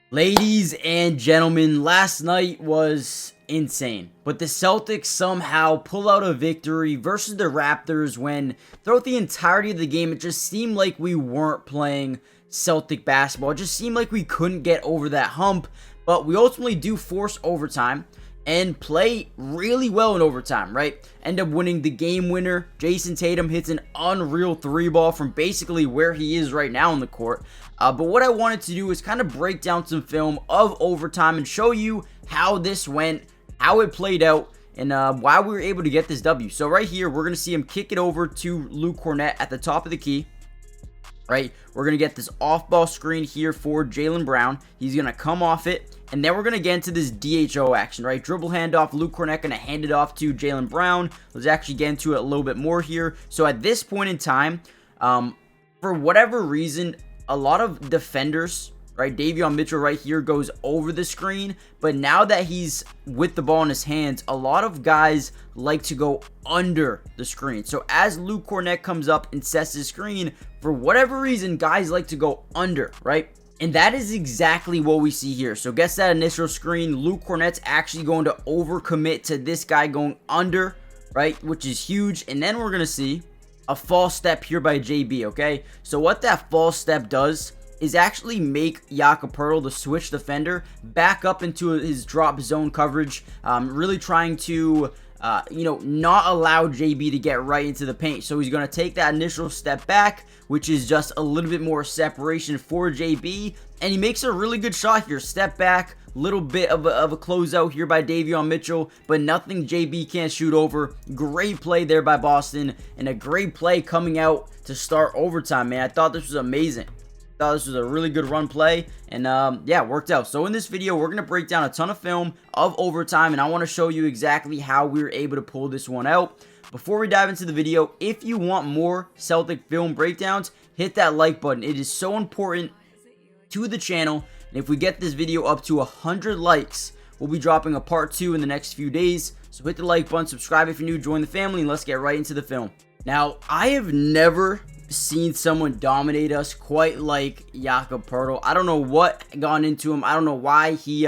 Ladies and gentlemen, last night was insane, but the Celtics somehow pull out a victory versus the Raptors when throughout the entirety of the game it just seemed like we weren't playing Celtic basketball. It just seemed like we couldn't get over that hump, but we ultimately do force overtime and play really well in overtime, right? End up winning the game winner. Jason Tatum hits an unreal three ball from basically where he is right now on the court. But what I wanted to do is kind of break down some film of overtime and show you how this went, how it played out, and why we were able to get this W. So right here, we're going to see him kick it over to Luke Cornett at the top of the key. Right, we're going to get this off-ball screen here for Jaylen Brown. He's going to come off it, and then we're going to get into this DHO action, right? Dribble handoff, Luke Cornett going to hand it off to Jaylen Brown. Let's actually get into it a little bit more here. So at this point in time, for whatever reason, a lot of defenders, right, Davion Mitchell right here goes over the screen, but now that he's with the ball in his hands, a lot of guys like to go under the screen. So as Luke Cornett comes up and sets his screen, for whatever reason, guys like to go under, right? And that is exactly what we see here. So gets that initial screen, Luke Cornett's actually going to overcommit to this guy going under, right, which is huge. And then we're going to see a false step here by JB, okay? So what that false step does is actually make Jakob Poeltl, the switch defender, back up into his drop zone coverage, really trying to, not allow JB to get right into the paint. So he's going to take that initial step back, which is just a little bit more separation for JB, and he makes a really good shot here. Step back, little bit of a closeout here by Davion Mitchell, but nothing JB can't shoot over. Great play there by Boston, and a great play coming out to start overtime, man. I thought this was amazing. Thought this was a really good run play, and yeah, it worked out. So in this video, we're going to break down a ton of film of overtime, and I want to show you exactly how we were able to pull this one out. Before we dive into the video, if you want more Celtic film breakdowns, hit that like button. It is so important to the channel, and if we get this video up to 100 likes, we'll be dropping a part 2 in the next few days. So hit the like button, subscribe if you're new, join the family, and let's get right into the film. Now, I have never seen someone dominate us quite like Jakob Poeltl. I don't know what got into him. I don't know why he,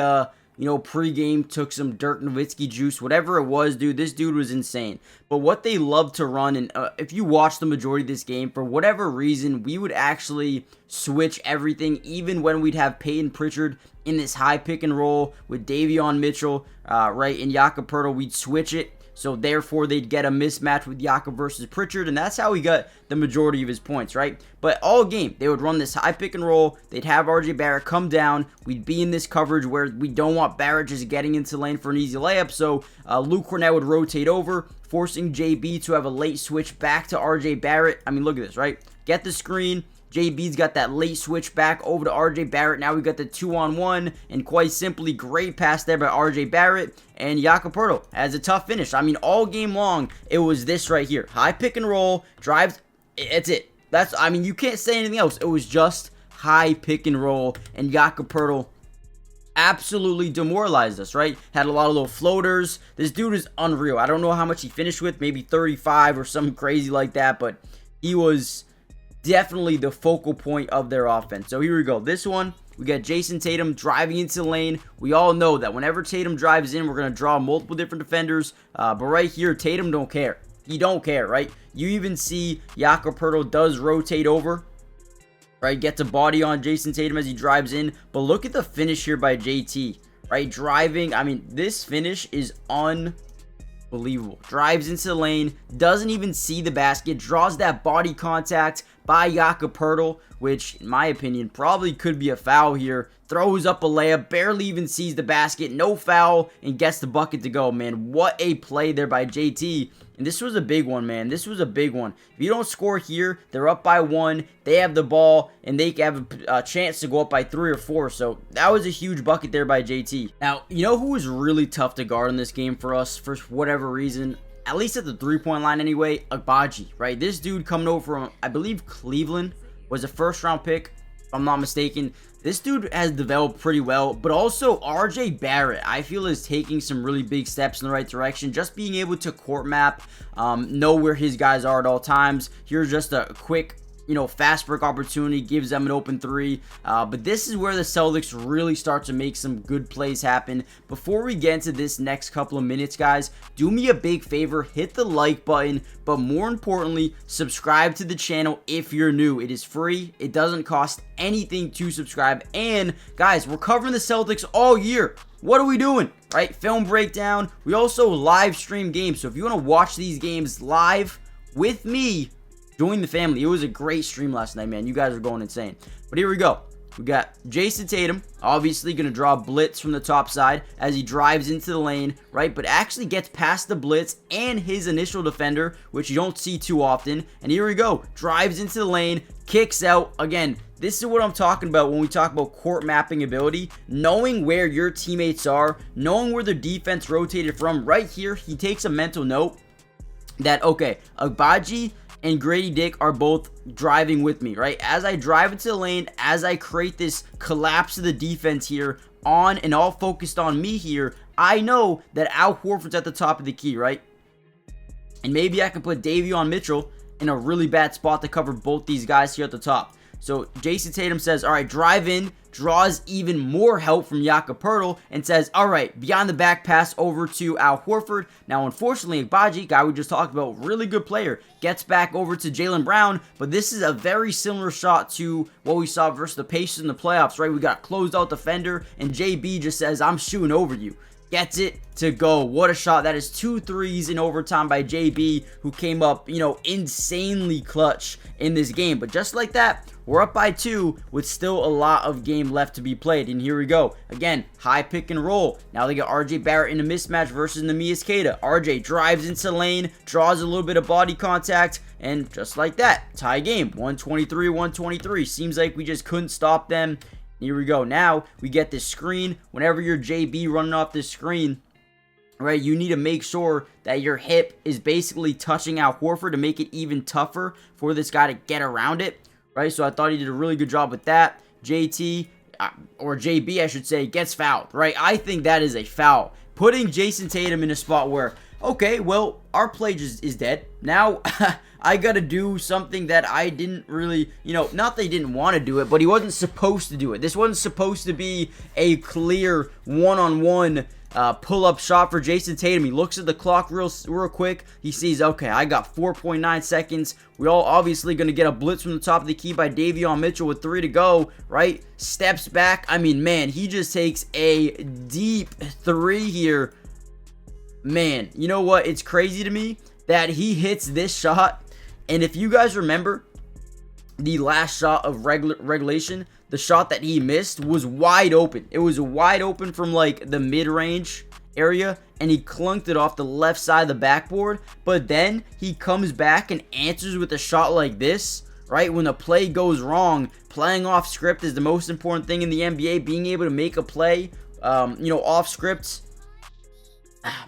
pre-game took some Dirk Nowitzki juice. Whatever it was, dude, this dude was insane. But what they love to run, and if you watch the majority of this game, for whatever reason, we would actually switch everything, even when we'd have Peyton Pritchard in this high pick and roll with Davion Mitchell, right, and Jakob Poeltl, we'd switch it. So therefore, they'd get a mismatch with Jakob versus Pritchard, and that's how he got the majority of his points, right? But all game, they would run this high pick and roll. They'd have RJ Barrett come down. We'd be in this coverage where we don't want Barrett just getting into lane for an easy layup. So Luke Cornett would rotate over, forcing JB to have a late switch back to RJ Barrett. I mean, look at this, right? Get the screen. JB's got that late switch back over to RJ Barrett. Now we got the 2-on-1, and quite simply, great pass there by RJ Barrett, and Jakob Poeltl has a tough finish. I mean, all game long, it was this right here. High pick and roll, drives, it's it. You can't say anything else. It was just high pick and roll, and Jakob Poeltl absolutely demoralized us, right? Had a lot of little floaters. This dude is unreal. I don't know how much he finished with, maybe 35 or something crazy like that, but he was definitely the focal point of their offense. So here we go. This one, we got Jason Tatum driving into the lane. We all know that whenever Tatum drives in, we're going to draw multiple different defenders. But right here, Tatum don't care. He don't care, right? You even see Jakob Poeltl does rotate over, right? Gets a body on Jason Tatum as he drives in. But look at the finish here by JT, right? Driving. I mean, this finish is unbelievable. Drives into the lane, doesn't even see the basket, draws that body contact by Jakob Poeltl, which in my opinion probably could be a foul here. Throws up a layup, barely even sees the basket, no foul, and gets the bucket to go, man. What a play there by JT. And this was a big one, man. This was a big one. If you don't score here, they're up by 1. They have the ball, and they have a chance to go up by 3 or 4. So that was a huge bucket there by JT. Now, you know who was really tough to guard in this game for us for whatever reason? At least at the three-point line anyway, Agbaji, right? This dude coming over from, I believe, Cleveland, was a first-round pick, if I'm not mistaken. This dude has developed pretty well, but also RJ Barrett, I feel, is taking some really big steps in the right direction. Just being able to court map, know where his guys are at all times. Here's just a quick fast break opportunity, gives them an open three. But this is where the Celtics really start to make some good plays happen. Before we get into this next couple of minutes, guys, do me a big favor, hit the like button, but more importantly, subscribe to the channel if you're new. It is free. It doesn't cost anything to subscribe. And guys, we're covering the Celtics all year. What are we doing? Right? Film breakdown. We also live stream games. So if you want to watch these games live with me, join the family. It was a great stream last night, man. You guys are going insane. But here we go. We got Jason Tatum, obviously going to draw a blitz from the top side as he drives into the lane, right? But actually gets past the blitz and his initial defender, which you don't see too often. And here we go. Drives into the lane, kicks out. Again, this is what I'm talking about when we talk about court mapping ability. Knowing where your teammates are, knowing where their defense rotated from. Right here, he takes a mental note that, okay, Agbaji and Grady Dick are both driving with me, right? As I drive into the lane, as I create this collapse of the defense here on and all focused on me here, I know that Al Horford's at the top of the key, right? And maybe I can put Davion Mitchell in a really bad spot to cover both these guys here at the top. So Jason Tatum says, all right, drive in, draws even more help from Jakob Poeltl, and says, all right, beyond the back pass over to Al Horford. Now, unfortunately, Agbaji, guy we just talked about, really good player, gets back over to Jaylen Brown, but this is a very similar shot to what we saw versus the Pacers in the playoffs, right? We got closed out defender, and JB just says, I'm shooting over you. Gets it to go. What a shot. That is 2 threes in overtime by JB, who came up, insanely clutch in this game. But just like that, we're up by 2 with still a lot of game left to be played. And here we go. Again, high pick and roll. Now they got RJ Barrett in a mismatch versus Neemias Queta. RJ drives into lane, draws a little bit of body contact, and just like that, tie game. 123-123. Seems like we just couldn't stop them. Here we go. Now we get this screen. Whenever you're JB running off this screen, right, you need to make sure that your hip is basically touching Al Horford to make it even tougher for this guy to get around it, right? So I thought he did a really good job with that. JT, or JB I should say, gets fouled, right? I think that is a foul. Putting Jason Tatum in a spot where, okay, well, our play is dead. Now, I got to do something that I didn't really, not that he didn't want to do it, but he wasn't supposed to do it. This wasn't supposed to be a clear one-on-one pull-up shot for Jason Tatum. He looks at the clock real quick. He sees, okay, I got 4.9 seconds. We all obviously going to get a blitz from the top of the key by Davion Mitchell with 3 to go, right? Steps back. I mean, man, he just takes a deep 3 here. Man, you know what? It's crazy to me that he hits this shot. And if you guys remember the last shot of regulation, the shot that he missed was wide open. It was wide open from like the mid-range area, and he clunked it off the left side of the backboard. But then he comes back and answers with a shot like this, right? When the play goes wrong, playing off script is the most important thing in the NBA. Being able to make a play, off script.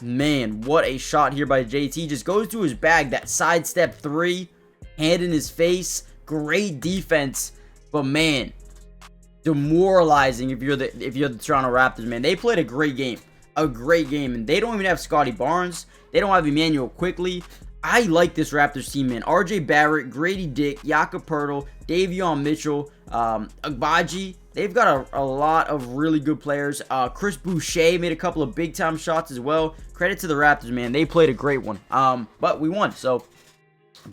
Man, what a shot here by JT. Just goes to his bag. That sidestep 3, hand in his face. Great defense, but man, demoralizing if you're the Toronto Raptors, man. They played a great game, and they don't even have Scotty Barnes. They don't have Emmanuel Quickly. I like this Raptors team, man. RJ Barrett, Grady Dick, Jakob Poeltl, Davion Mitchell, Agbaji. They've got a lot of really good players. Chris Boucher made a couple of big-time shots as well. Credit to the Raptors, man. They played a great one. But we won, so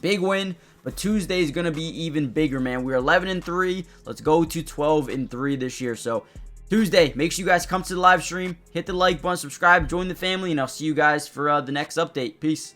big win. But Tuesday is going to be even bigger, man. We're 11-3. Let's go to 12-3 this year. So Tuesday, make sure you guys come to the live stream. Hit the like button, subscribe, join the family, and I'll see you guys for the next update. Peace.